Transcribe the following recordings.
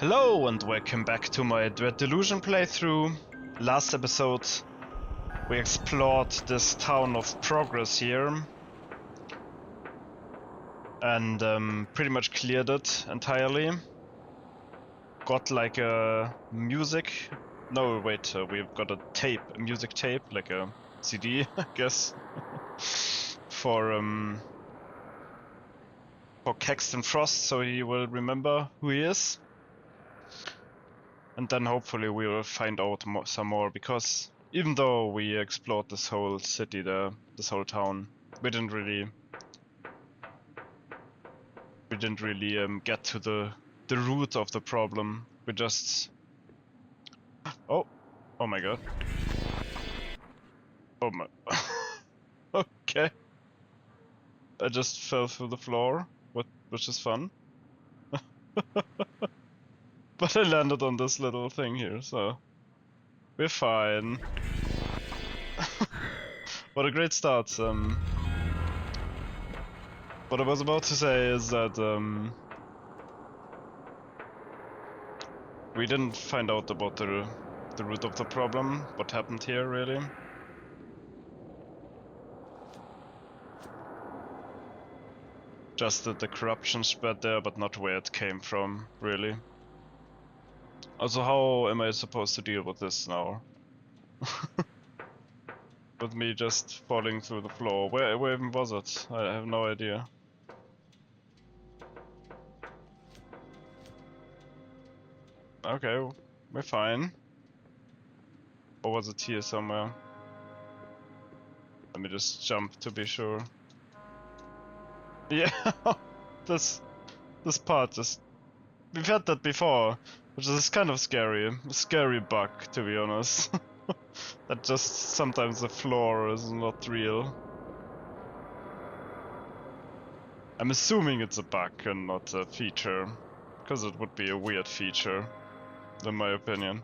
Hello and welcome back to my Delusion playthrough. Last episode we explored this town of Progress here and pretty much cleared it entirely. Got like a music... No, wait, we've got a tape, a music tape, like a CD, I guess, for Caxton Frost, so he will remember who he is. And then hopefully we will find out some more, because even though we explored this whole city there, this whole town, we didn't really get to the root of the problem. We just... Oh my god. Oh my... Okay. I just fell through the floor, which is fun. But I landed on this little thing here, so we're fine. What a great start. What I was about to say is that we didn't find out about the root of the problem, what happened here really. Just that the corruption spread there, but not where it came from, really. Also, how am I supposed to deal with this now? With me just falling through the floor. Where even was it? I have no idea. Okay, we're fine. Or was it here somewhere? Let me just jump to be sure. Yeah, this part just... We've had that before, which is kind of scary. A scary bug, to be honest. That just sometimes the floor is not real. I'm assuming it's a bug and not a feature, because it would be a weird feature, in my opinion.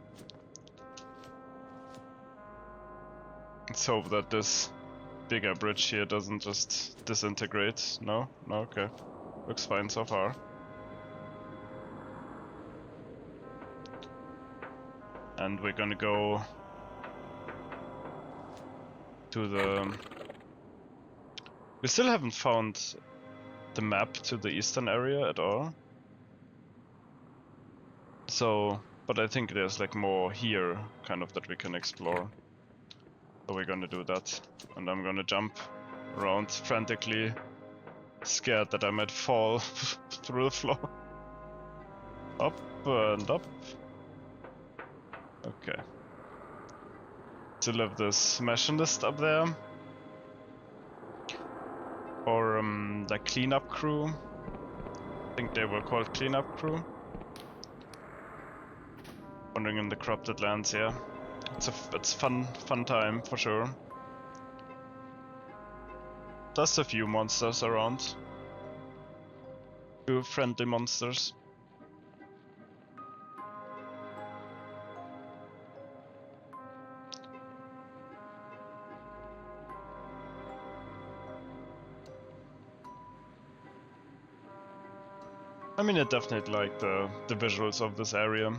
Let's hope that this bigger bridge here doesn't just disintegrate. No? No, okay. Looks fine so far. And we're gonna go to the... We still haven't found the map to the eastern area at all. So, but I think there's like more here, kind of, that we can explore. So we're gonna do that. And I'm gonna jump around frantically, scared that I might fall through the floor. Up and up. Okay. Still have this machinist up there. Or the cleanup crew. I think they were called cleanup crew. Wandering in the corrupted lands, yeah. It's fun time for sure. Just a few monsters around. Few friendly monsters. I mean, I definitely like the visuals of this area.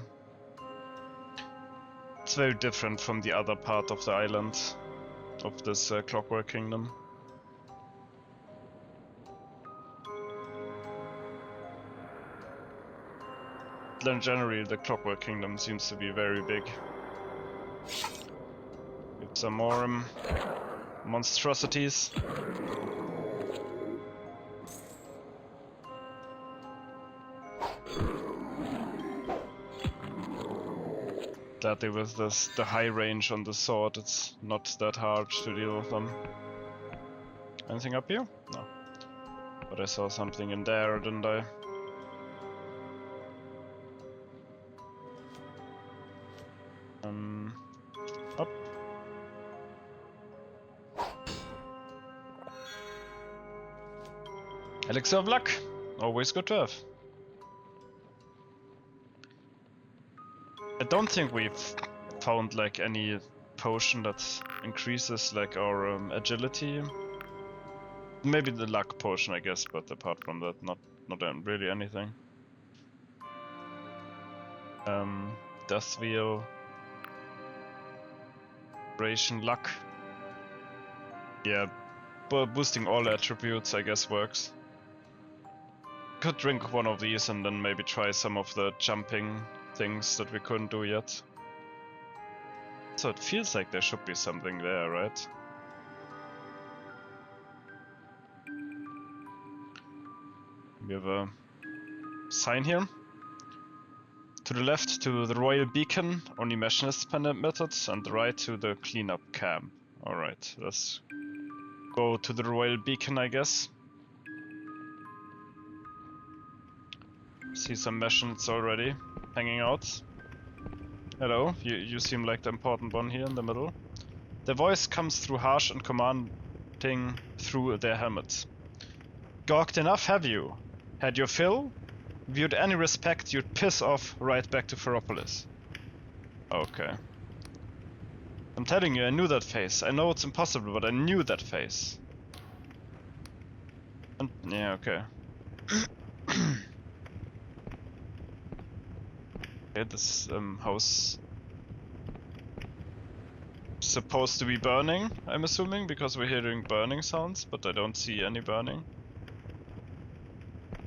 It's very different from the other part of the island, of this Clockwork Kingdom. In general, the Clockwork Kingdom seems to be very big. Get some more monstrosities. Gladly with the high range on the sword, it's not that hard to deal with them. Anything up here? No. But I saw something in there, didn't I? Up. Elixir of luck! Always good to have. I don't think we've found like any potion that increases like our agility. Maybe the luck potion, I guess, but apart from that, not really anything. Death Wheel. Ration Luck. Yeah, but boosting all attributes I guess works. Could drink one of these and then maybe try some of the jumping things that we couldn't do yet. So it feels like there should be something there, right? We have a sign here. To the left to the Royal Beacon, only machinists permitted, and the right to the cleanup camp. Alright, let's go to the Royal Beacon, I guess. See some machinists already hanging out. Hello, you seem like the important one here in the middle. Their voice comes through harsh and commanding through their helmets. Gawked enough, have you? Had your fill? Viewed any respect, you'd piss off right back to Ferropolis. Okay. I'm telling you, I knew that face. I know it's impossible, but I knew that face. And, yeah, okay. Okay, this house supposed to be burning, I'm assuming, because we're hearing burning sounds, but I don't see any burning.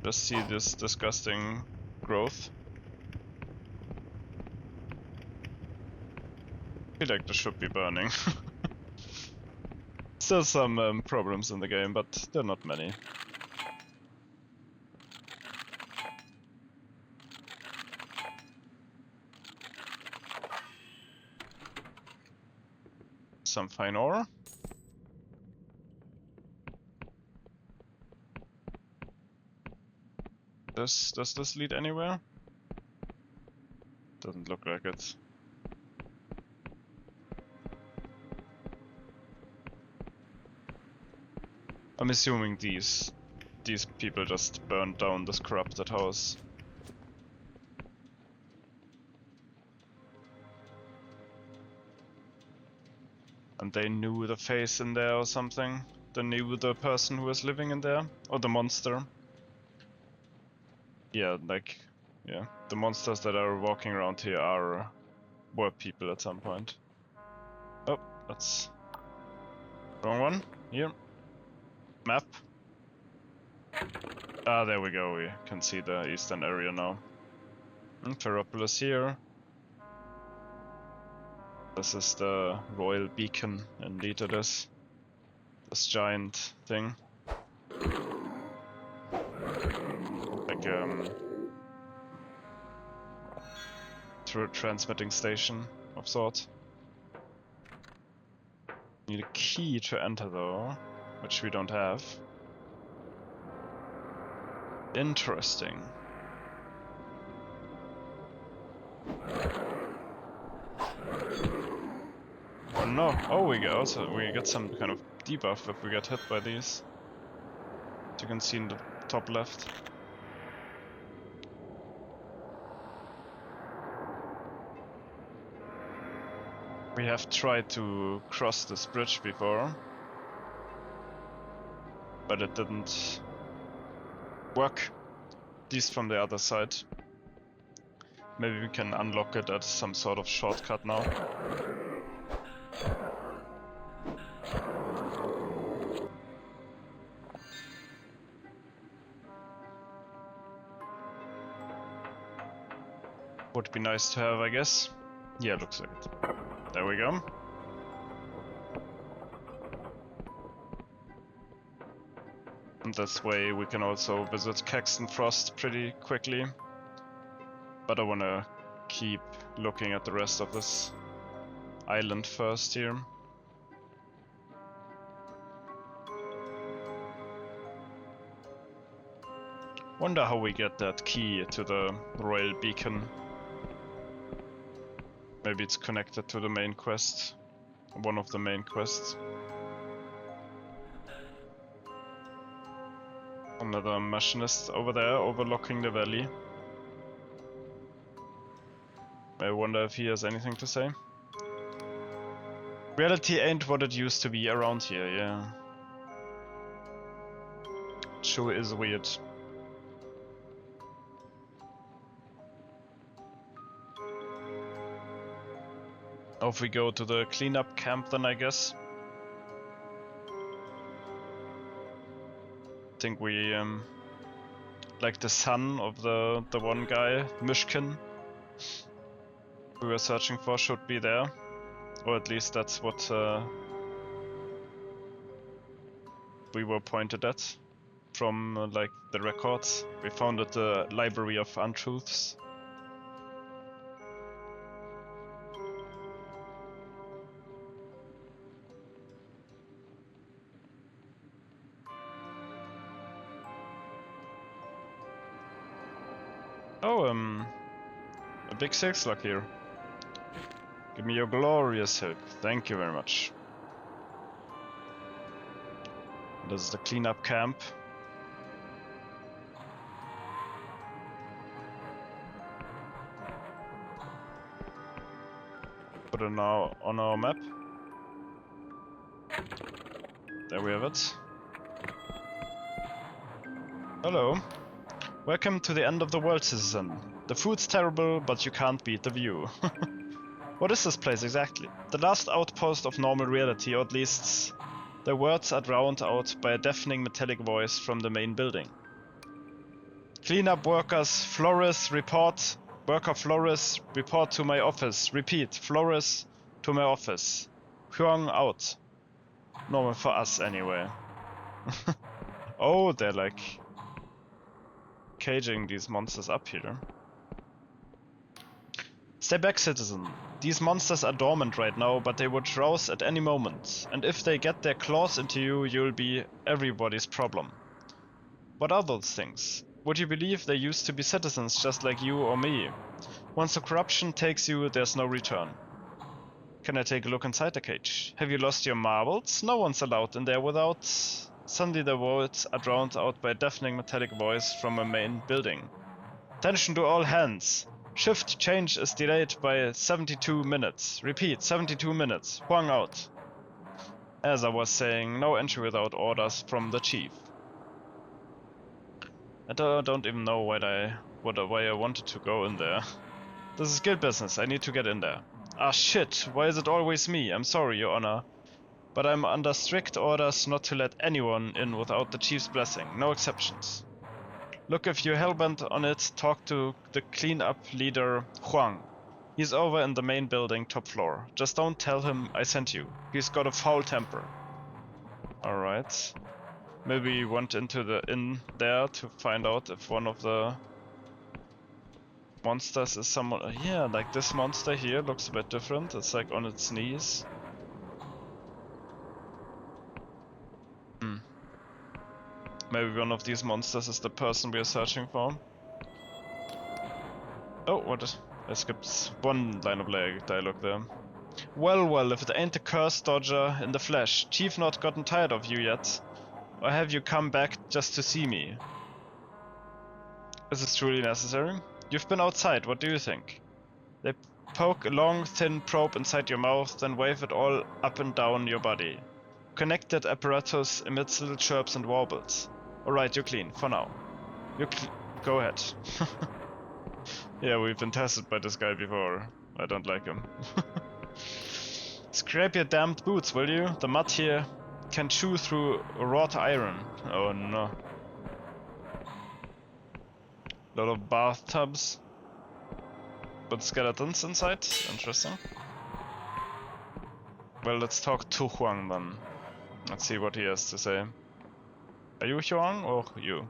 Just see this disgusting growth. I feel like this should be burning. Still some problems in the game, but they're not many. Some fine ore. Does this lead anywhere? Doesn't look like it. I'm assuming these people just burned down this corrupted house. And they knew the face in there or something. They knew the person who was living in there, or the monster. Yeah, like, yeah, the monsters that are walking around here were people at some point. Oh, that's wrong one. Here, map. Ah, there we go. We can see the eastern area now. Ferropolis here. This is the Royal Beacon. Indeed, it is. This giant thing. Like transmitting station of sort. Need a key to enter though, which we don't have. Interesting. Oh no! Oh, we get some kind of debuff if we get hit by these. As you can see in the top left. We have tried to cross this bridge before, but it didn't work, at least from the other side. Maybe we can unlock it at some sort of shortcut now. Would be nice to have, I guess. Yeah, looks like it. There we go. And this way we can also visit Caxton Frost pretty quickly. But I wanna keep looking at the rest of this island first here. Wonder how we get that key to the Royal Beacon. Maybe it's connected to the main quest. One of the main quests. Another machinist over there overlooking the valley. I wonder if he has anything to say. Reality ain't what it used to be around here, yeah. Sure is weird. Off we go to the cleanup camp then, I guess. I think we like the son of the one guy, Mishkin, we were searching for, should be there. Or at least that's what we were pointed at from like the records. We founded the Library of Untruths. Oh, a big 6 lock here. Give me your glorious help. Thank you very much. This is the cleanup camp. Put it now on our map. There we have it. Hello. Welcome to the end of the world, citizen. The food's terrible, but you can't beat the view. What is this place exactly? The last outpost of normal reality, or at least the words are drowned out by a deafening metallic voice from the main building. Cleanup workers, Flores, report. Worker Flores, report to my office. Repeat, Flores, to my office. Huang out. Normal for us, anyway. Oh, they're like caging these monsters up here. Stay back, citizen. These monsters are dormant right now, but they would rouse at any moment. And if they get their claws into you, you'll be everybody's problem. What are those things? Would you believe they used to be citizens just like you or me? Once the corruption takes you, there's no return. Can I take a look inside the cage? Have you lost your marbles? No one's allowed in there without... Suddenly the words are drowned out by a deafening metallic voice from a main building. Attention to all hands! Shift change is delayed by 72 minutes. Repeat, 72 minutes. Huang out. As I was saying, no entry without orders from the chief. I don't even know why I wanted to go in there. This is guild business, I need to get in there. Ah shit, why is it always me? I'm sorry, Your Honor. But I'm under strict orders not to let anyone in without the chief's blessing. No exceptions. Look, if you're hellbent on it, talk to the cleanup leader, Huang. He's over in the main building, top floor. Just don't tell him I sent you. He's got a foul temper. Alright. Maybe we went into the inn there to find out if one of the monsters is someone... Yeah, like this monster here looks a bit different. It's like on its knees. Maybe one of these monsters is the person we are searching for. Oh, what? I skipped one line of dialogue there. Well, if it ain't a cursed dodger in the flesh. Chief not gotten tired of you yet? Or have you come back just to see me? Is this truly necessary? You've been outside, what do you think? They poke a long, thin probe inside your mouth, then wave it all up and down your body. Connected apparatus emits little chirps and warbles. Alright, you're clean, for now. Go ahead. Yeah, we've been tested by this guy before. I don't like him. Scrape your damned boots, will you? The mud here can chew through wrought iron. Oh no. Lot of bathtubs. But skeletons inside? Interesting. Well, let's talk to Huang then. Let's see what he has to say. Are you Huang or you?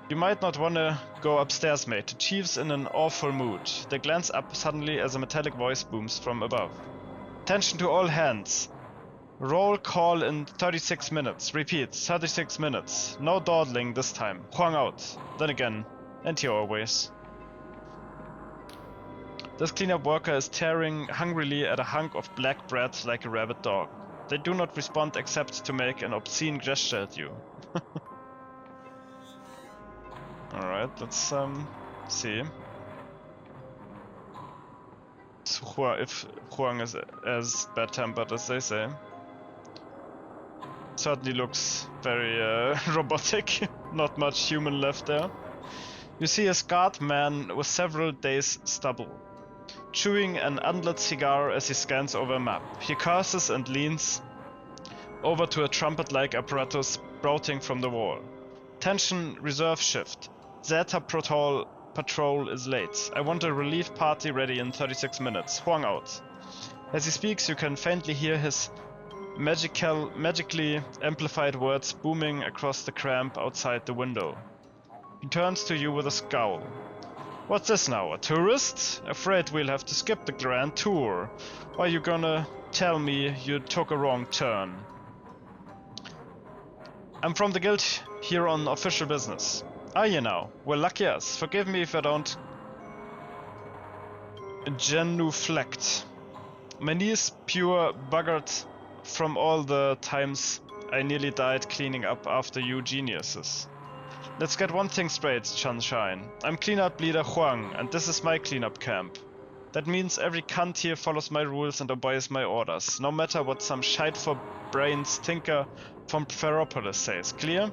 You might not wanna go upstairs, mate. The chief's in an awful mood. They glance up suddenly as a metallic voice booms from above. Attention to all hands. Roll call in 36 minutes. Repeat, 36 minutes. No dawdling this time. Huang out. Then again. And here always. This cleanup worker is tearing hungrily at a hunk of black bread like a rabid dog. They do not respond except to make an obscene gesture at you. Alright, let's see. So, if Huang is as bad-tempered as they say. Certainly looks very robotic. Not much human left there. You see a scarred man with several days' stubble. chewing an unlit cigar as he scans over a map. He curses and leans over to a trumpet-like apparatus sprouting from the wall. Tension reserve shift. Zeta patrol is late. I want a relief party ready in 36 minutes. Huang out. As he speaks, you can faintly hear his magically amplified words booming across the cramp outside the window. He turns to you with a scowl. What's this now, a tourist? Afraid we'll have to skip the grand tour. Or are you gonna tell me you took a wrong turn? I'm from the guild here on official business. Are you now? Well, lucky us. Forgive me if I don't genuflect. My knees pure buggered from all the times I nearly died cleaning up after you geniuses. Let's get one thing straight, Sunshine. I'm cleanup leader Huang, and this is my cleanup camp. That means every cunt here follows my rules and obeys my orders, no matter what some shite for brains thinker from Ferropolis says. Clear?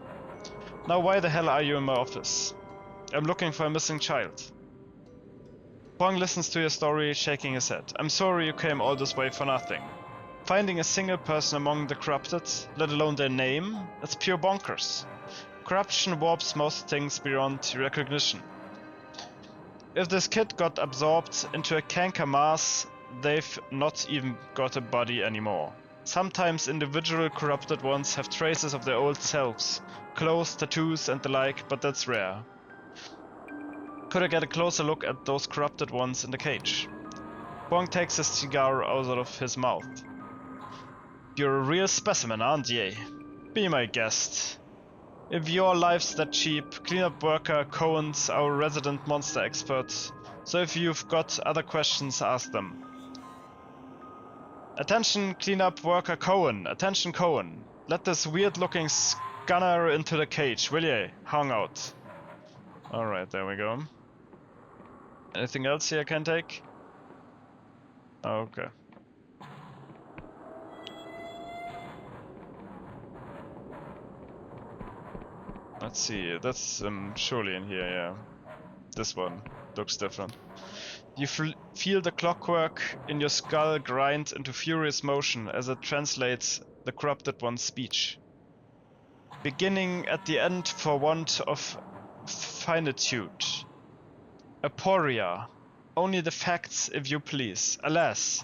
Now why the hell are you in my office? I'm looking for a missing child. Huang listens to your story, shaking his head. I'm sorry you came all this way for nothing. Finding a single person among the corrupted, let alone their name, it's pure bonkers. Corruption warps most things beyond recognition. If this kid got absorbed into a canker mass, they've not even got a body anymore. Sometimes individual corrupted ones have traces of their old selves, clothes, tattoos and the like, but that's rare. Could I get a closer look at those corrupted ones in the cage? Huang takes his cigar out of his mouth. You're a real specimen, aren't ye? Be my guest. If your life's that cheap, cleanup worker Cohen's our resident monster expert, so if you've got other questions, ask them. Attention cleanup worker Cohen, attention Cohen. Let this weird looking scanner into the cage, will ye? Hung out. Alright, there we go. Anything else here I can take? Okay. Let's see, that's surely in here, yeah. This one looks different. You feel the clockwork in your skull grind into furious motion as it translates the corrupted one's speech. Beginning at the end for want of finitude. Aporia. Only the facts, if you please. Alas.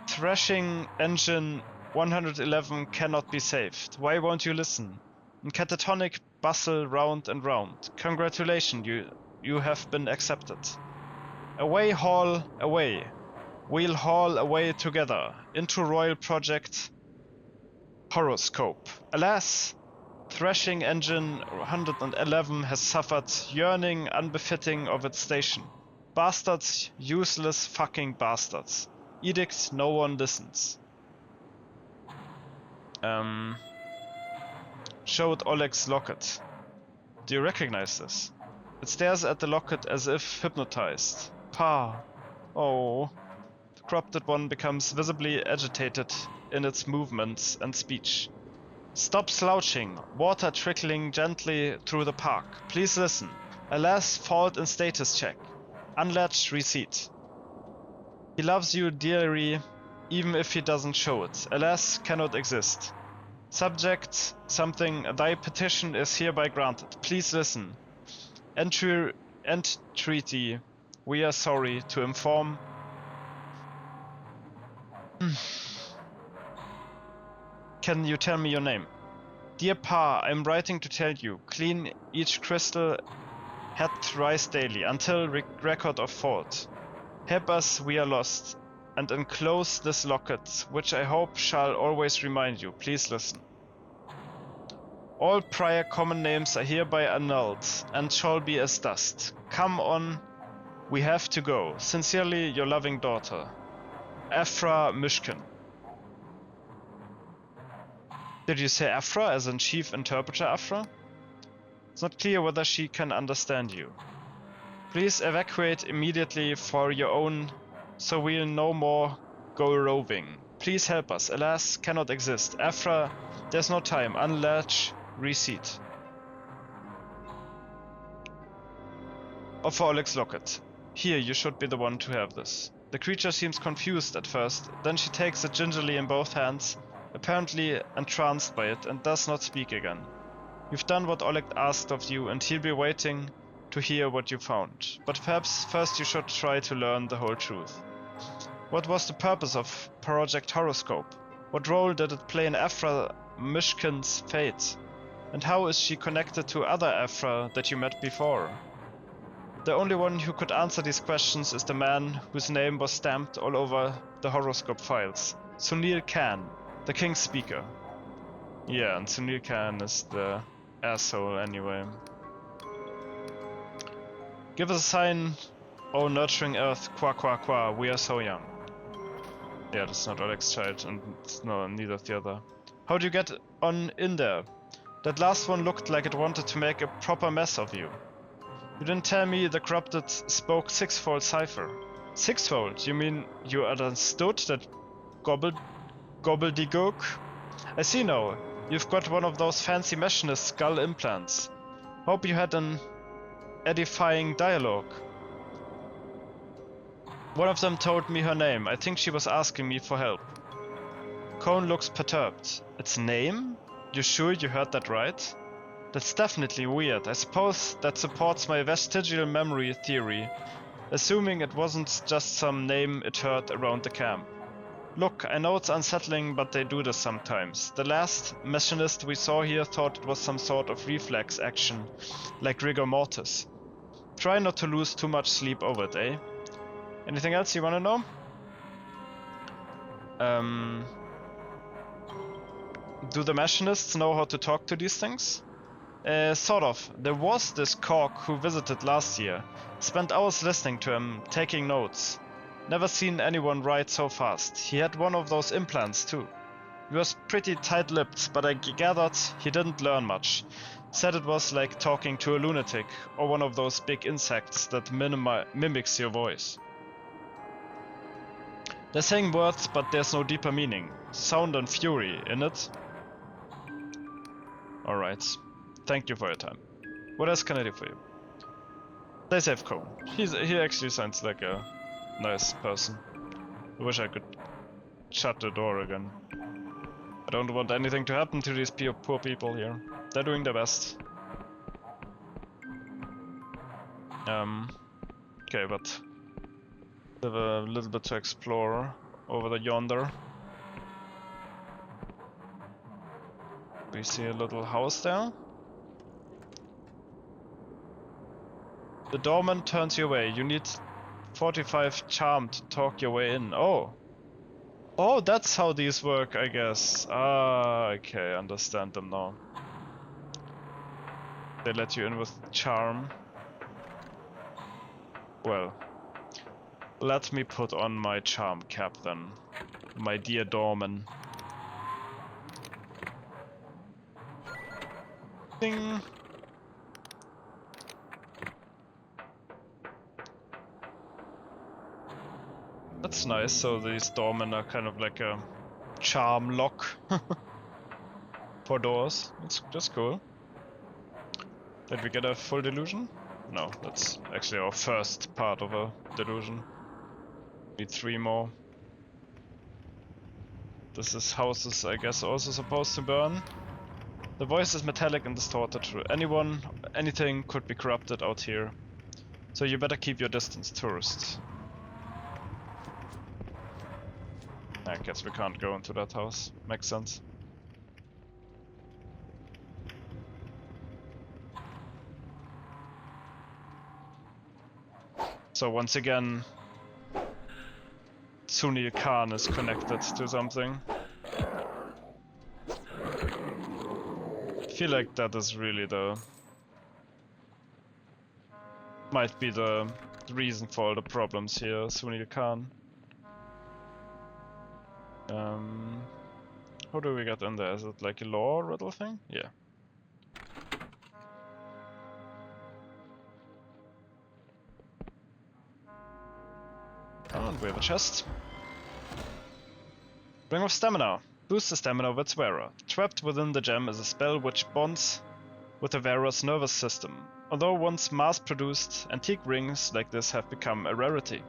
Thrashing engine 111 cannot be saved. Why won't you listen? In catatonic bustle round and round. Congratulations, you have been accepted. Away, haul, away. We'll haul away together into Royal Project Horoscope. Alas, Thrashing Engine 111 has suffered yearning unbefitting of its station. Bastards, useless fucking bastards. Edict, no one listens. Showed Oleg's locket. Do you recognize this? It stares at the locket as if hypnotized. Pa. Oh. The corrupted one becomes visibly agitated in its movements and speech. Stop slouching. Water trickling gently through the park. Please listen. Alas, fault in status check. Unlatched receipt. He loves you dearly, even if he doesn't show it. Alas, cannot exist. Subject, something, thy petition is hereby granted. Please listen. Entreaty, we are sorry to inform. Can you tell me your name? Dear Pa, I'm writing to tell you, clean each crystal head thrice daily, until record of fault. Help us, we are lost, and enclose this locket, which I hope shall always remind you. Please listen. All prior common names are hereby annulled, and shall be as dust. Come on, we have to go. Sincerely, your loving daughter, Afra Mishkin. Did you say Afra as in chief interpreter Afra? It's not clear whether she can understand you. Please evacuate immediately for your own, so we'll no more go roving. Please help us. Alas, cannot exist. Afra, there's no time. Unlatch receipt. Of Oleg's locket. Here, you should be the one to have this. The creature seems confused at first, then she takes it gingerly in both hands, apparently entranced by it, and does not speak again. You've done what Oleg asked of you, and he'll be waiting to hear what you found. But perhaps first you should try to learn the whole truth. What was the purpose of Project Horoscope? What role did it play in Afra Mishkin's fate? And how is she connected to other Afra that you met before? The only one who could answer these questions is the man whose name was stamped all over the horoscope files. Sunil Khan, the King's Speaker. Yeah, and Sunil Khan is the asshole anyway. Give us a sign, oh nurturing earth, qua qua qua, we are so young. Yeah, that's not Oleg's child, and no, neither the other. How do you get on in there? That last one looked like it wanted to make a proper mess of you. You didn't tell me the corrupted spoke sixfold cipher. Sixfold? You mean you understood that gobbledygook? I see now. You've got one of those fancy machinist skull implants. Hope you had an edifying dialogue. One of them told me her name. I think she was asking me for help. Cone looks perturbed. Its name? You sure you heard that right? That's definitely weird. I suppose that supports my vestigial memory theory, assuming it wasn't just some name it heard around the camp. Look, I know it's unsettling, but they do this sometimes. The last machinist we saw here thought it was some sort of reflex action, like rigor mortis. Try not to lose too much sleep over it, eh? Anything else you wanna know? Do the machinists know how to talk to these things? Sort of. There was this Cork who visited last year. Spent hours listening to him, taking notes. Never seen anyone write so fast. He had one of those implants too. He was pretty tight-lipped, but I gathered he didn't learn much. Said it was like talking to a lunatic, or one of those big insects that mimics your voice. They're saying words, but there's no deeper meaning. Sound and fury in it. Alright. Thank you for your time. What else can I do for you? Stay safe, Cone. He actually sounds like a nice person. I wish I could shut the door again. I don't want anything to happen to these poor people here. They're doing their best. Okay, but we have a little bit to explore over the yonder. We see a little house there. The doorman turns your way. You need 45 charm to talk your way in. Oh. Oh, that's how these work, I guess. Ah, okay, understand them now. They let you in with charm. Well, let me put on my charm cap then, my dear doorman. Ding. That's nice, so these doormen are kind of like a charm lock for doors. That's cool. Did we get a full delusion? No, that's actually our first part of a delusion. Need 3 more. This is houses, I guess, also supposed to burn. The voice is metallic and distorted. Anyone, anything could be corrupted out here. So you better keep your distance, tourists. I guess we can't go into that house. Makes sense. So once again, Sunil Khan is connected to something. I feel like that is really might be the reason for all the problems here, Sunil Khan. How do we get in there? Is it like a lore riddle thing? Yeah. Oh, and we have a chest. Ring of Stamina. Boost the stamina of its wearer. Trapped within the gem is a spell which bonds with the wearer's nervous system. although once mass-produced, antique rings like this have become a rarity.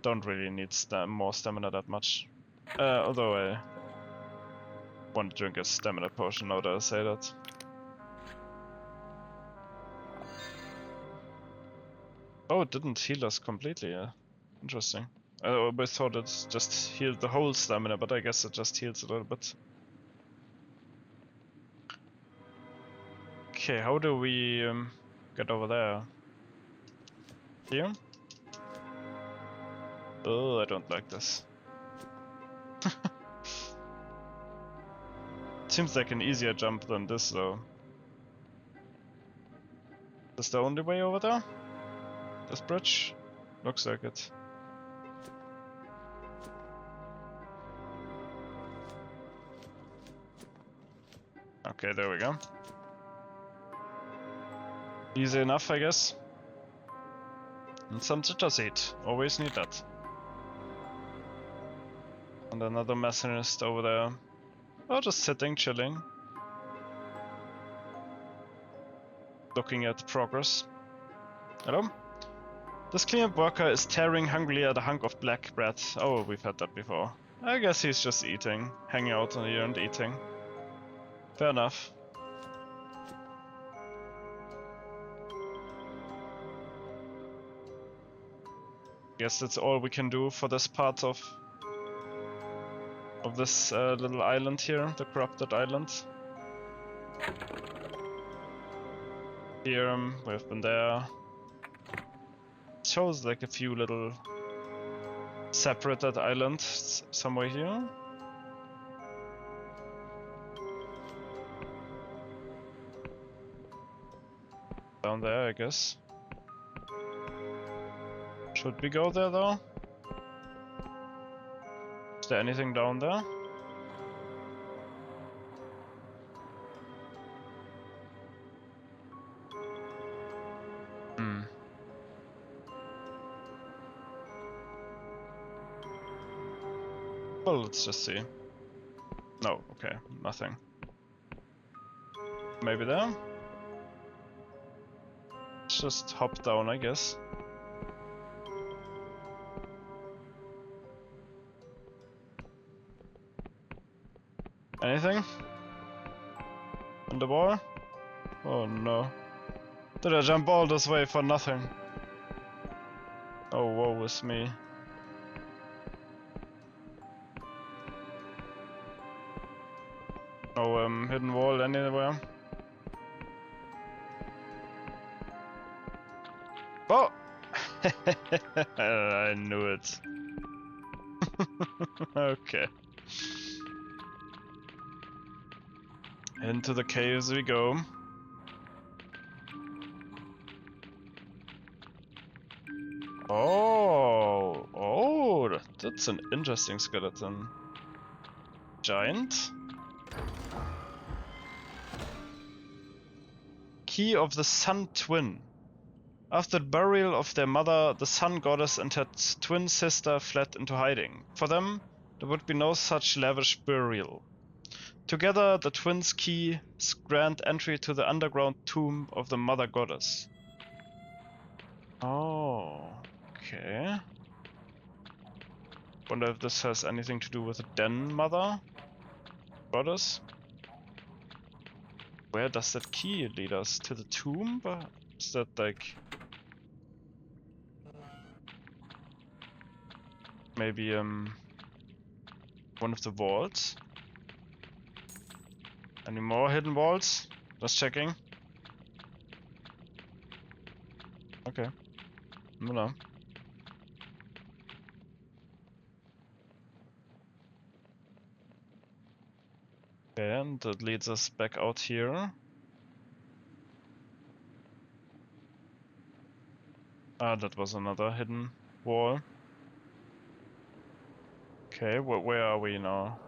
Don't really need more stamina that much. Although I want to drink a stamina potion now that I say that. Oh, it didn't heal us completely, yeah. Interesting. I always thought it just healed the whole stamina, but I guess it just heals a little bit. Okay, how do we get over there? Here? Oh, I don't like this. Seems like an easier jump than this, though. Is this the only way over there? This bridge? Looks like it. Okay, there we go. Easy enough, I guess. And some citrus seed. Always need that. And another machinist over there. Oh, just sitting, chilling. Looking at progress. Hello? This cleanup worker is tearing hungrily at a hunk of black bread. Oh, we've had that before. I guess he's just eating. Hanging out here and eating. Fair enough. Guess that's all we can do for this part of this little island here, the corrupted island. Here, we've been there. It shows like a few little separated islands somewhere here. Down there, I guess. Should we go there though? Is there anything down there? Well, let's just see. No, okay, nothing. Maybe there? Let's just hop down, I guess. Anything? On the wall? Oh no. Did I jump all this way for nothing? Oh, woe is me. No hidden wall anywhere. Oh! I knew it. Okay. Into the caves we go. Oh, that's an interesting skeleton. Giant? Key of the Sun Twin. After the burial of their mother, the Sun Goddess and her twin sister fled into hiding. For them, there would be no such lavish burial. Together, the twins' key grant entry to the underground tomb of the Mother Goddess. Oh, okay. Wonder if this has anything to do with the Den Mother Goddess? Where does that key lead us? To the tomb? Is that like... maybe one of the vaults? Any more hidden vaults? Just checking. Okay. No. Okay, and that leads us back out here. Ah, that was another hidden wall. Okay, where are we now?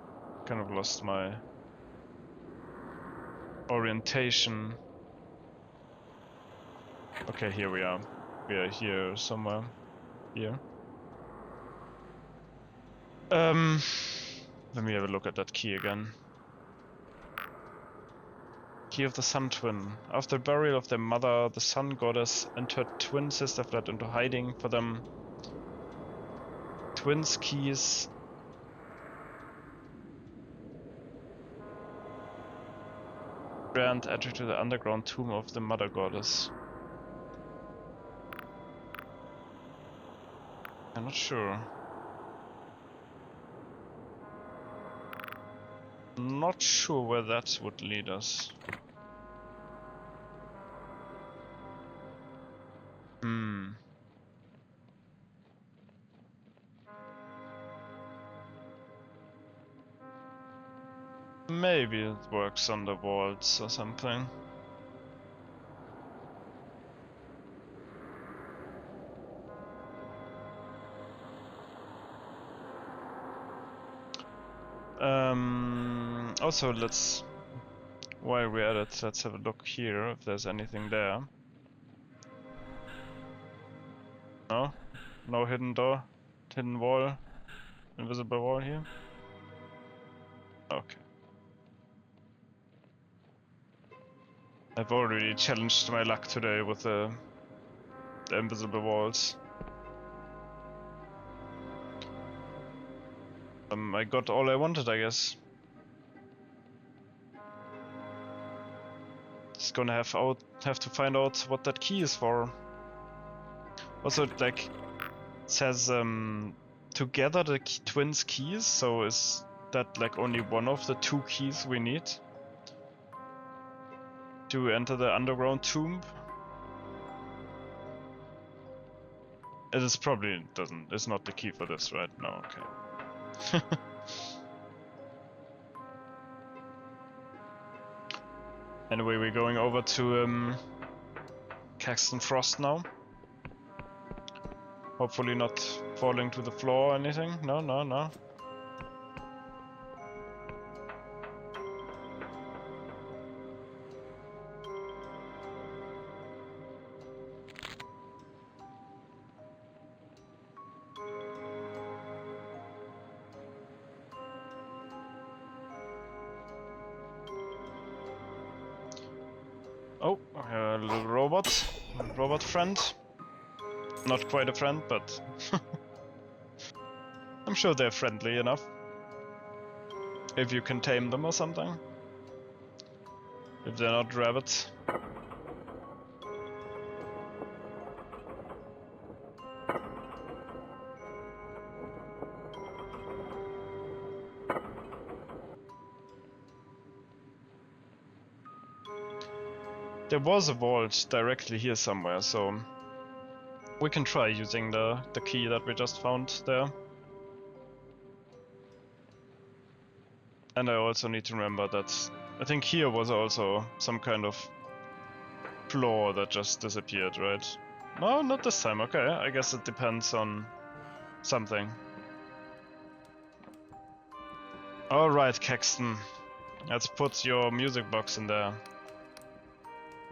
Kind of lost my orientation. Okay, here we are. We are here somewhere. Here. Let me have a look at that key again. Key of the Sun Twin. After the burial of their mother, the Sun Goddess and her twin sister fled into hiding. For them, twins' keys grant entry to the underground tomb of the Mother Goddess. I'm not sure. Not sure where that would lead us. Maybe it works on the vaults or something. Also, while we're at it, let's have a look here if there's anything there. No? No hidden door? Hidden wall? Invisible wall here? Okay. I've already challenged my luck today with the invisible walls. I got all I wanted, I guess. Just gonna have to find out what that key is for. Also, like, it says together the twins' keys. So is that like only one of the two keys we need to enter the underground tomb? It is probably it's not the key for this, right? No, okay. Anyway, we're going over to Caxton Frost now. Hopefully not falling to the floor or anything. No, no, no. Oh, a little robot friend. Not quite a friend, but I'm sure they're friendly enough. If you can tame them or something. If they're not rabbits. There was a vault directly here somewhere, so we can try using the key that we just found there. And I also need to remember that I think here was also some kind of floor that just disappeared, right? No, not this time. Okay, I guess it depends on something. Alright, Caxton. Let's put your music box in there.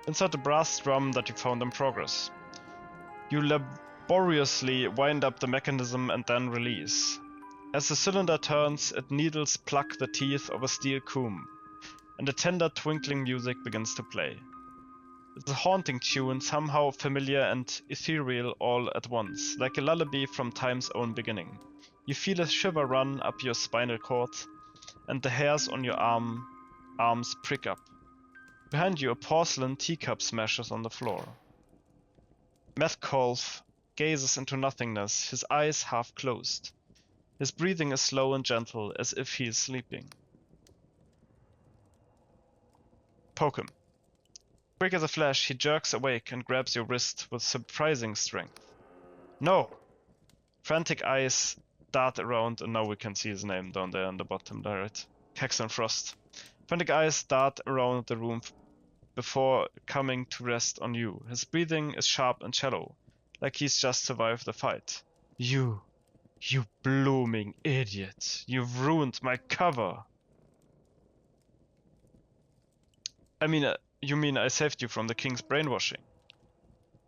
Insert the brass drum that you found in progress. You laboriously wind up the mechanism and then release. As the cylinder turns, it needles pluck the teeth of a steel comb, and the tender twinkling music begins to play. It's a haunting tune, somehow familiar and ethereal all at once, like a lullaby from time's own beginning. You feel a shiver run up your spinal cord, and the hairs on your arms prick up. Behind you, a porcelain teacup smashes on the floor. Metcalf gazes into nothingness, his eyes half closed. His breathing is slow and gentle, as if he is sleeping. Poke him. Quick as a flash, he jerks awake and grabs your wrist with surprising strength. No! Frantic eyes dart around, and now we can see his name down there on the bottom there, right? Caxton Frost. Frantic eyes dart around the room before coming to rest on you. His breathing is sharp and shallow, like he's just survived the fight. You blooming idiot. You've ruined my cover. I mean, you mean I saved you from the king's brainwashing?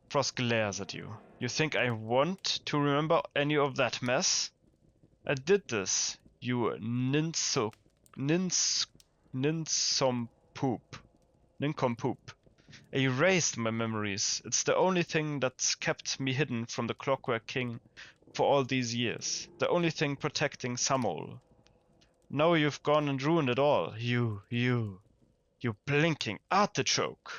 Frost glares at you. You think I want to remember any of that mess? I did this, you nincompoop. nincompoop. I erased my memories. It's the only thing that's kept me hidden from the Clockwork King for all these years. The only thing protecting Samol. Now you've gone and ruined it all. You blinking artichoke.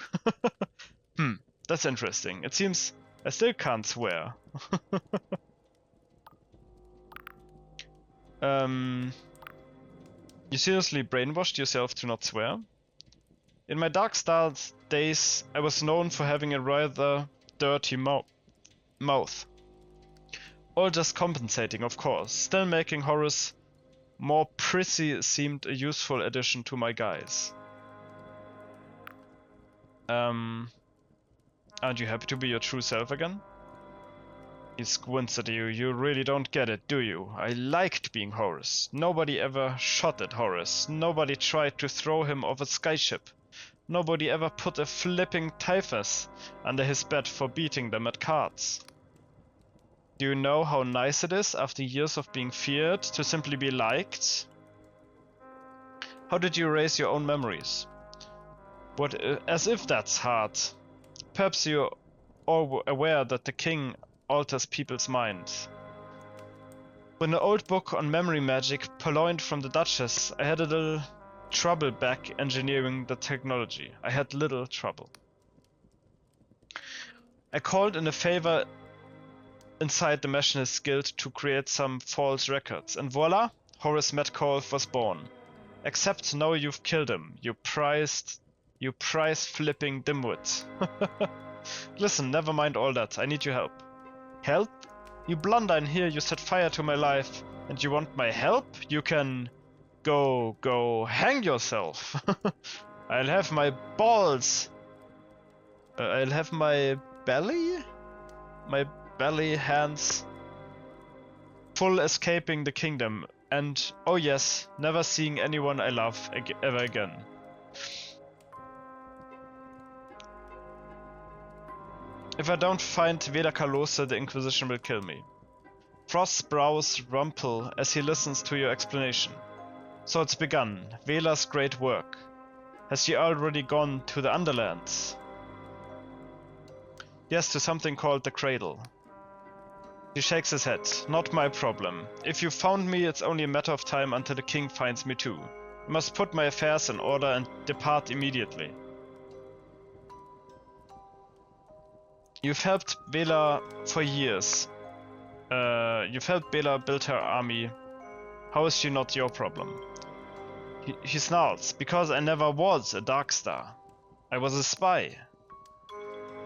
That's interesting. It seems I still can't swear. You seriously brainwashed yourself to not swear? In my Dark Stars days, I was known for having a rather dirty mouth. All just compensating, of course. Still making Horace more prissy seemed a useful addition to my guise. Aren't you happy to be your true self again? He squints at you. You really don't get it, do you? I liked being Horace. Nobody ever shot at Horace. Nobody tried to throw him off a skyship. Nobody ever put a flipping typhus under his bed for beating them at cards. Do you know how nice it is, after years of being feared, to simply be liked? How did you erase your own memories? What, as if that's hard. Perhaps you're all aware that the king alters people's minds. When an old book on memory magic purloined from the Duchess, I had a little trouble back engineering the technology. I had little trouble. I called in a favor inside the Machinist's Guild to create some false records, and voila, Horace Metcalfe was born. Except now you've killed him, you prize-flipping dimwit. Listen, never mind all that, I need your help. Help? You blunder in here, you set fire to my life, and you want my help? You can go hang yourself. I'll have my balls. I'll have my belly hands full escaping the kingdom, and oh yes, never seeing anyone I love ever again. If I don't find Vela Kalose, the Inquisition will kill me. Frost's brows rumple as he listens to your explanation. So it's begun. Vela's great work. Has she already gone to the Underlands? Yes, to something called the Cradle. He shakes his head. Not my problem. If you found me, it's only a matter of time until the king finds me too. I must put my affairs in order and depart immediately. You've helped Vela for years. You've helped Vela build her army. How is she not your problem? He snarls. Because I never was a Darkstar. I was a spy.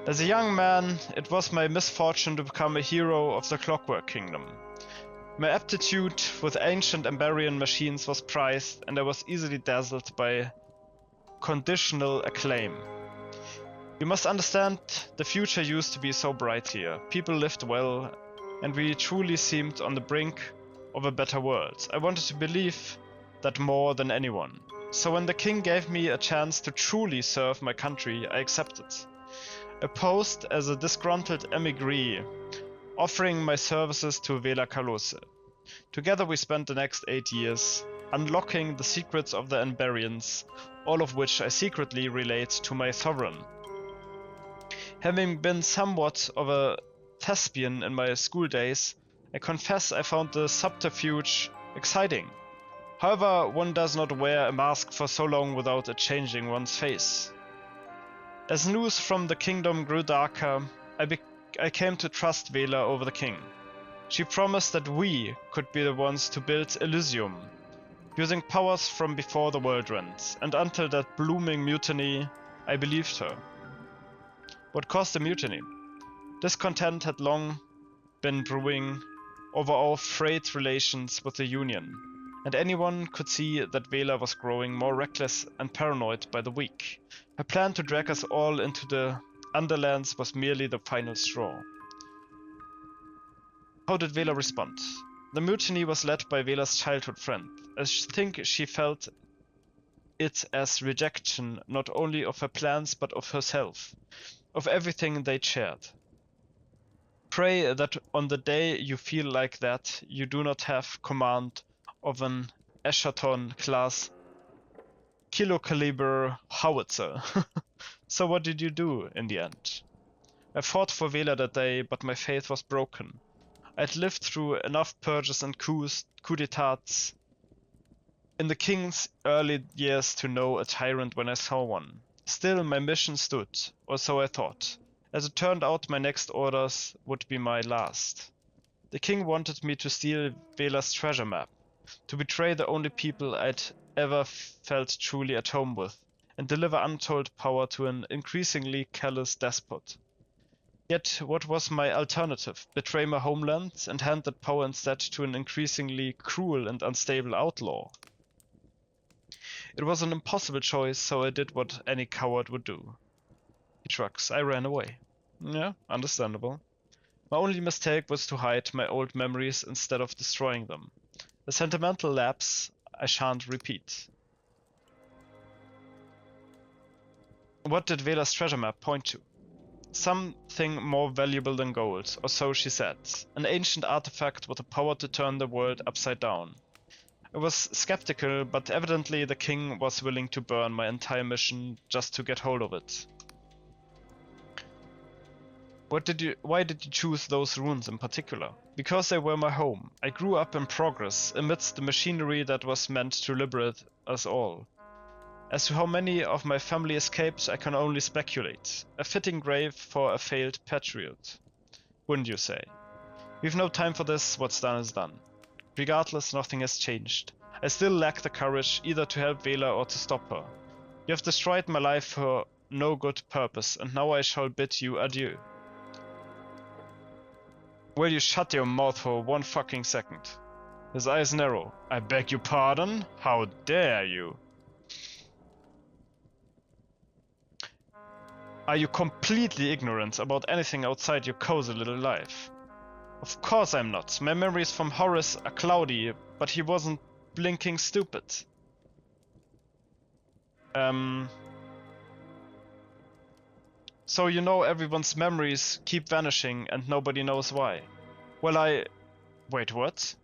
As a young man, it was my misfortune to become a hero of the Clockwork Kingdom. My aptitude with ancient Emberian machines was prized, and I was easily dazzled by conditional acclaim. You must understand, the future used to be so bright here. People lived well, and we truly seemed on the brink of a better world. I wanted to believe that more than anyone. So when the king gave me a chance to truly serve my country, I accepted. I posed as a disgruntled emigree, offering my services to Vela Kalose. Together we spent the next 8 years, unlocking the secrets of the Emberians, all of which I secretly relate to my sovereign. Having been somewhat of a thespian in my school days, I confess I found the subterfuge exciting. However, one does not wear a mask for so long without it changing one's face. As news from the kingdom grew darker, I came to trust Vela over the king. She promised that we could be the ones to build Elysium, using powers from before the world rent, and until that blooming mutiny, I believed her. What caused the mutiny? Discontent had long been brewing over our frayed relations with the Union, and anyone could see that Vela was growing more reckless and paranoid by the week. Her plan to drag us all into the Underlands was merely the final straw. How did Vela respond? The mutiny was led by Vela's childhood friend. I think she felt it as rejection not only of her plans but of herself, of everything they shared. Pray that on the day you feel like that, you do not have command of an Eschaton-class kilo caliber howitzer. So what did you do in the end? I fought for Vela that day, but my faith was broken. I'd lived through enough purges and coup d'etats in the king's early years to know a tyrant when I saw one. Still, my mission stood, or so I thought. As it turned out, my next orders would be my last. The king wanted me to steal Vela's treasure map, to betray the only people I'd ever felt truly at home with, and deliver untold power to an increasingly callous despot. Yet, what was my alternative? Betray my homeland and hand that power instead to an increasingly cruel and unstable outlaw? It was an impossible choice, so I did what any coward would do. He shrugs. I ran away. Yeah, understandable. My only mistake was to hide my old memories instead of destroying them. A sentimental lapse I shan't repeat. What did Vela's treasure map point to? Something more valuable than gold, or so she said. An ancient artifact with the power to turn the world upside down. I was skeptical, but evidently the king was willing to burn my entire mission just to get hold of it. Why did you choose those ruins in particular? Because they were my home. I grew up in progress, amidst the machinery that was meant to liberate us all. As to how many of my family escaped, I can only speculate. A fitting grave for a failed patriot, wouldn't you say? We've no time for this, what's done is done. Regardless, nothing has changed. I still lack the courage either to help Vela or to stop her. You have destroyed my life for no good purpose, and now I shall bid you adieu. Will you shut your mouth for 1 fucking second? His eyes narrow. I beg your pardon? How dare you? Are you completely ignorant about anything outside your cozy little life? Of course I'm not. My memories from Horace are cloudy, but he wasn't blinking stupid. So you know everyone's memories keep vanishing and nobody knows why. Well, wait, what?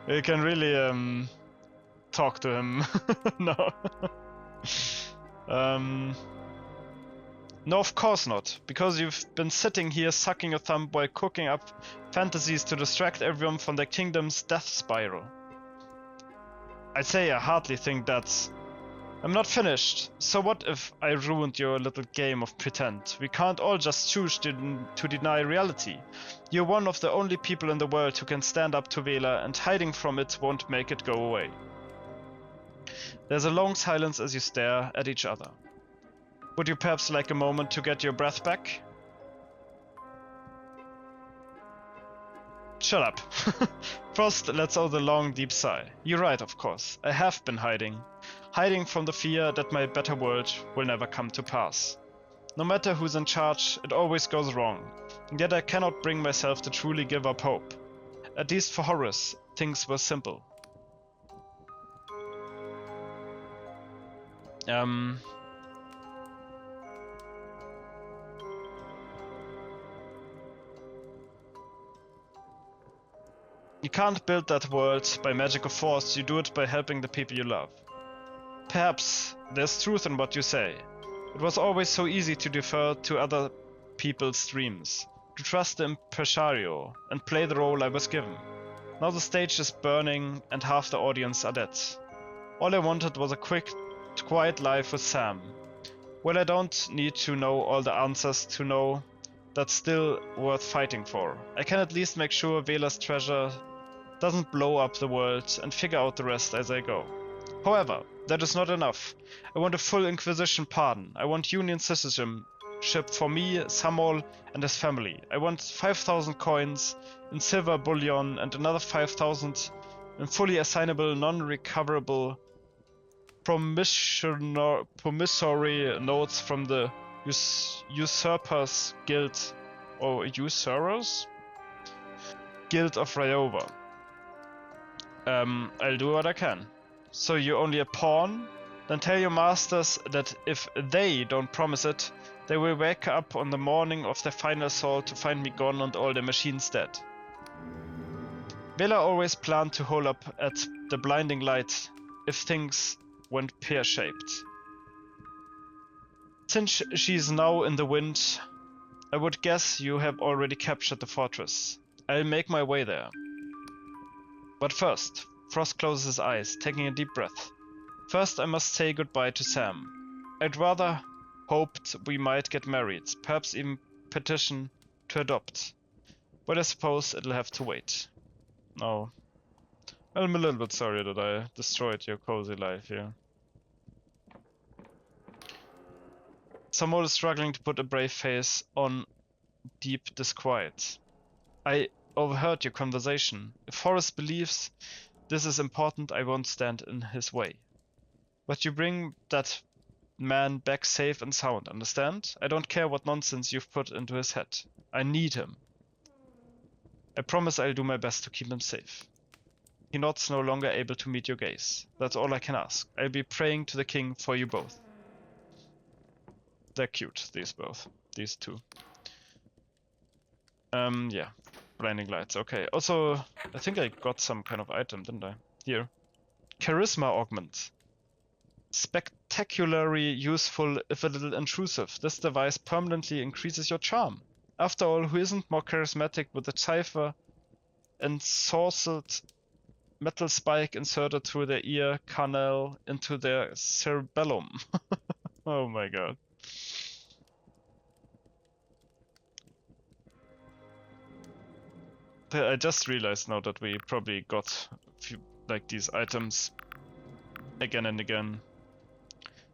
You can really, talk to him. No. No, of course not. Because you've been sitting here sucking your thumb while cooking up fantasies to distract everyone from their kingdom's death spiral. I'd say I hardly think that's... I'm not finished. So what if I ruined your little game of pretend? We can't all just choose to deny reality. You're one of the only people in the world who can stand up to Vela, and hiding from it won't make it go away. There's a long silence as you stare at each other. Would you perhaps like a moment to get your breath back? Shut up. First, let's out the long, deep sigh. You're right, of course. I have been hiding. Hiding from the fear that my better world will never come to pass. No matter who's in charge, it always goes wrong. And yet I cannot bring myself to truly give up hope. At least for Horace, things were simple. You can't build that world by magic or force, you do it by helping the people you love. Perhaps there's truth in what you say. It was always so easy to defer to other people's dreams, to trust the impresario and play the role I was given. Now the stage is burning and half the audience are dead. All I wanted was a quick, quiet life with Sam. Well, I don't need to know all the answers to know that's still worth fighting for. I can at least make sure Vela's treasure doesn't blow up the world and figure out the rest as I go. However, that is not enough. I want a full Inquisition pardon. I want Union citizenship for me, Samuel, and his family. I want 5,000 coins in silver bullion and another 5,000 in fully assignable, non-recoverable promissory notes from the Usurpers Guild, or Usurers? Guild of Ryova. I'll do what I can. So you're only a pawn? Then tell your masters that if they don't promise it, they will wake up on the morning of their final assault to find me gone and all their machines dead. Vela always planned to hole up at the blinding light if things went pear-shaped. Since she is now in the wind, I would guess you have already captured the fortress. I'll make my way there. But first, Frost closes his eyes, taking a deep breath. First, I must say goodbye to Sam. I'd rather hoped we might get married, perhaps even petition to adopt. But I suppose it'll have to wait. No. I'm a little bit sorry that I destroyed your cozy life here. Samuel is struggling to put a brave face on deep disquiet. I overheard your conversation. If Horace believes this is important, I won't stand in his way. But you bring that man back safe and sound, understand? I don't care what nonsense you've put into his head. I need him. I promise I'll do my best to keep him safe. He nods, no longer able to meet your gaze. That's all I can ask. I'll be praying to the king for you both. They're cute, these two. Yeah. Blinding lights, okay. Also, I think I got some kind of item, didn't I? Here. Charisma augment. Spectacularly useful if a little intrusive. This device permanently increases your charm. After all, who isn't more charismatic with a cipher and ensorcelled metal spike inserted through their ear canal into their cerebellum? Oh my god. I just realized now that we probably got a few, like, these items again and again.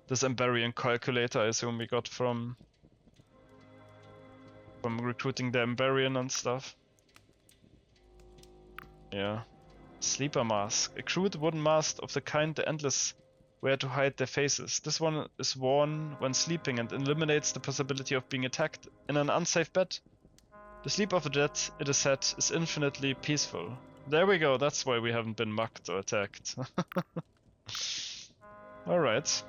This Emberian calculator, I assume we got from recruiting the Emberian and stuff. Yeah. Sleeper mask. A crude wooden mask of the kind the Endless wear to hide their faces. This one is worn when sleeping and eliminates the possibility of being attacked in an unsafe bed. The sleep of the dead, it is said, is infinitely peaceful. There we go, that's why we haven't been mugged or attacked. Alright.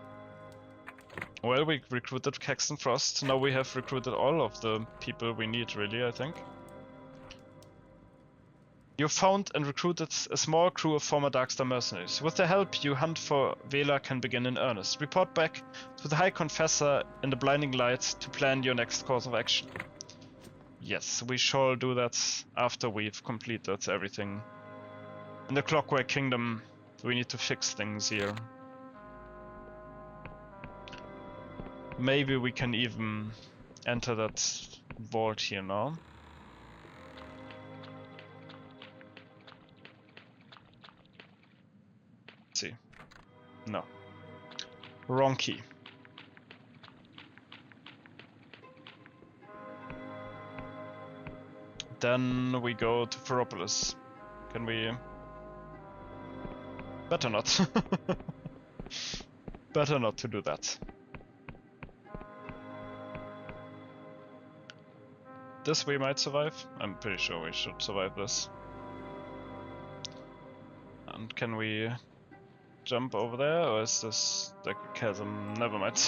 Well, we recruited Caxton Frost. Now we have recruited all of the people we need, really, I think. You found and recruited a small crew of former Darkstar mercenaries. With their help, your hunt for Vela can begin in earnest. Report back to the High Confessor in the Blinding Light to plan your next course of action. Yes, we shall do that after we've completed everything. In the Clockwork Kingdom, we need to fix things here. Maybe we can even enter that vault here now. Let's see. No. Wrong key. Then we go to Ferropolis. Can we... Better not. Better not to do that. This we might survive. I'm pretty sure we should survive this. And can we jump over there, or is this like a chasm? Never mind.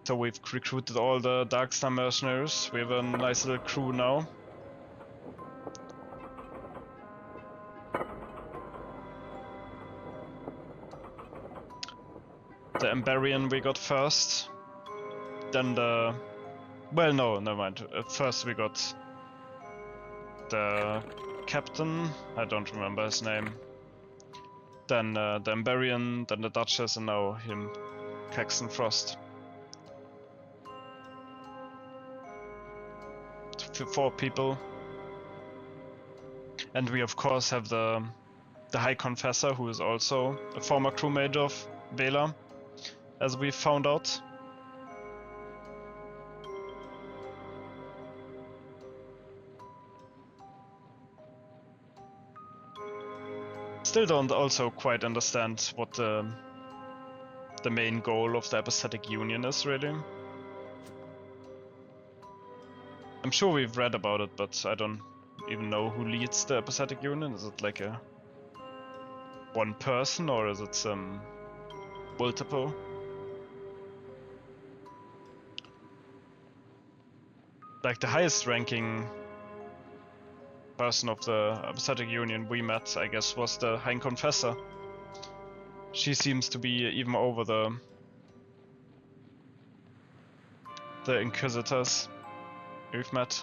So we've recruited all the Darkstar mercenaries. We have a nice little crew now. The Emberian we got first. Then the... Well, no, never mind. First we got the captain. I don't remember his name. Then the Emberian, then the Duchess, and now him, Caxton Frost. 4 people. And we of course have the High Confessor, who is also a former crewmate of Vela, as we found out. Still don't also quite understand what the main goal of the Apathetic Union is, really. I'm sure we've read about it, but I don't even know who leads the Apathetic Union. Is it like a one person, or is it some multiple? like the highest ranking person of the Apathetic Union we met, I guess, was the High Confessor. She seems to be even over the Inquisitors we've met.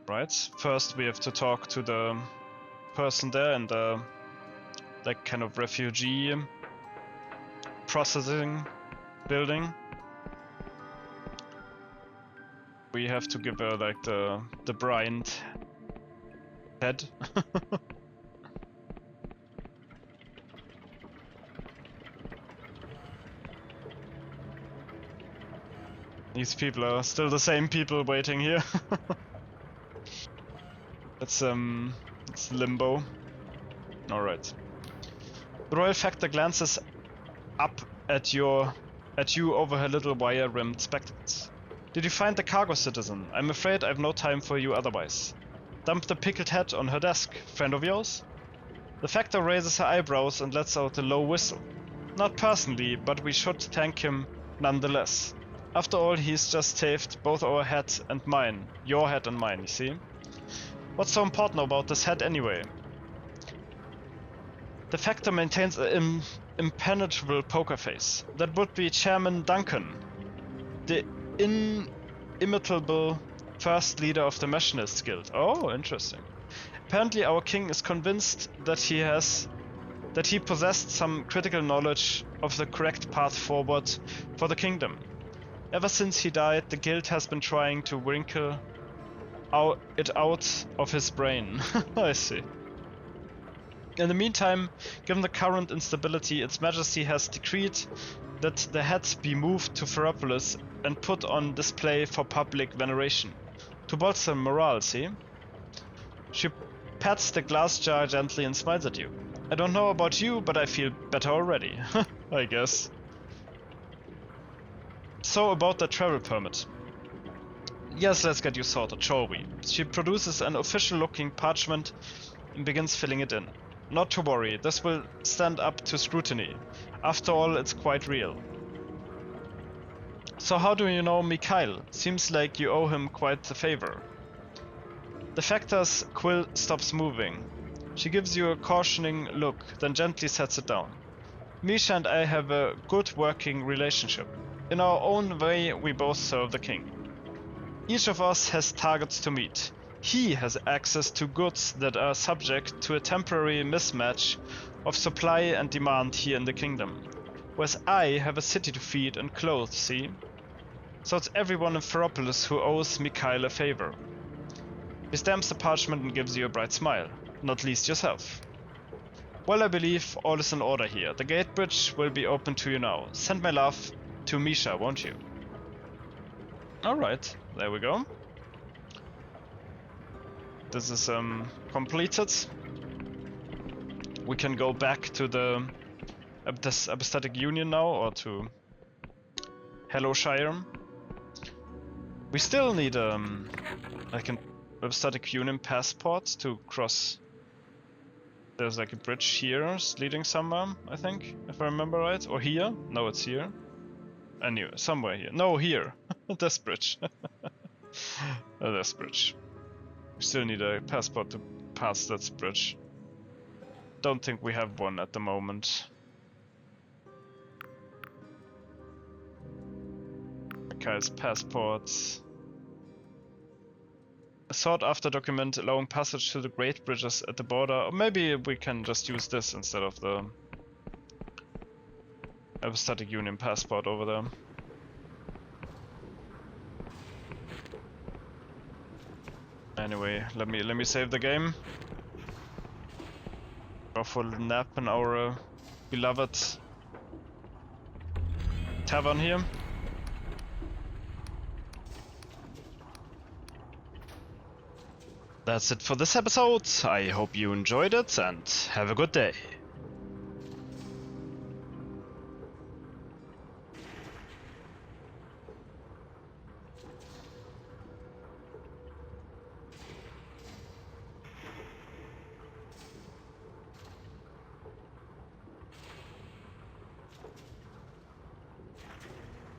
Right, first we have to talk to the person there in the like kind of refugee processing building. We have to give her like the brined head. These people are still the same people waiting here. It's limbo. Alright. The Royal Factor glances up at you over her little wire-rimmed spectacles. Did you find the cargo, citizen? I'm afraid I've no time for you otherwise. Dump the pickled head on her desk. Friend of yours? The Factor raises her eyebrows and lets out a low whistle. Not personally, but we should thank him nonetheless. After all, he's just saved both our head and mine. Your head and mine, you see? What's so important about this head anyway? The Factor maintains an impenetrable poker face. That would be Chairman Duncan, the inimitable first leader of the Machinists Guild. Oh, interesting. Apparently our king is convinced that he possessed some critical knowledge of the correct path forward for the kingdom. Ever since he died, the guild has been trying to wrinkle it out of his brain. I see. In the meantime, given the current instability, Its Majesty has decreed that the head be moved to Ferropolis and put on display for public veneration. To bolster morale, see? She pats the glass jar gently and smiles at you. I don't know about you, but I feel better already. I guess. So about the travel permit. Yes, let's get you sorted, shall we? She produces an official-looking parchment and begins filling it in. Not to worry, this will stand up to scrutiny. After all, it's quite real. So how do you know Mikhail? Seems like you owe him quite the favor. The Factor's quill stops moving. She gives you a cautioning look, then gently sets it down. Misha and I have a good working relationship. In our own way, we both serve the king. Each of us has targets to meet. He has access to goods that are subject to a temporary mismatch of supply and demand here in the kingdom. Whereas I have a city to feed and clothe, see? So it's everyone in Ferropolis who owes Mikhail a favor. He stamps the parchment and gives you a bright smile, not least yourself. Well, I believe all is in order here. The gate bridge will be open to you now. Send my love to Misha, won't you? Alright, there we go. This is completed. We can go back to the Apathetic Union now, or to Hellowshire. We still need like an Apathetic Union passport to cross. There's like a bridge here leading somewhere, I think, if I remember right. Or here? No, it's here. Anyway, somewhere here. No, here. This bridge. This bridge. We still need a passport to pass that bridge. Don't think we have one at the moment. Mikhail's passports. A sought-after document allowing passage to the great bridges at the border. Or maybe we can just use this instead of the Apathetic Union passport over there. Anyway, let me save the game. Go for a nap in our beloved tavern here. That's it for this episode. I hope you enjoyed it and have a good day.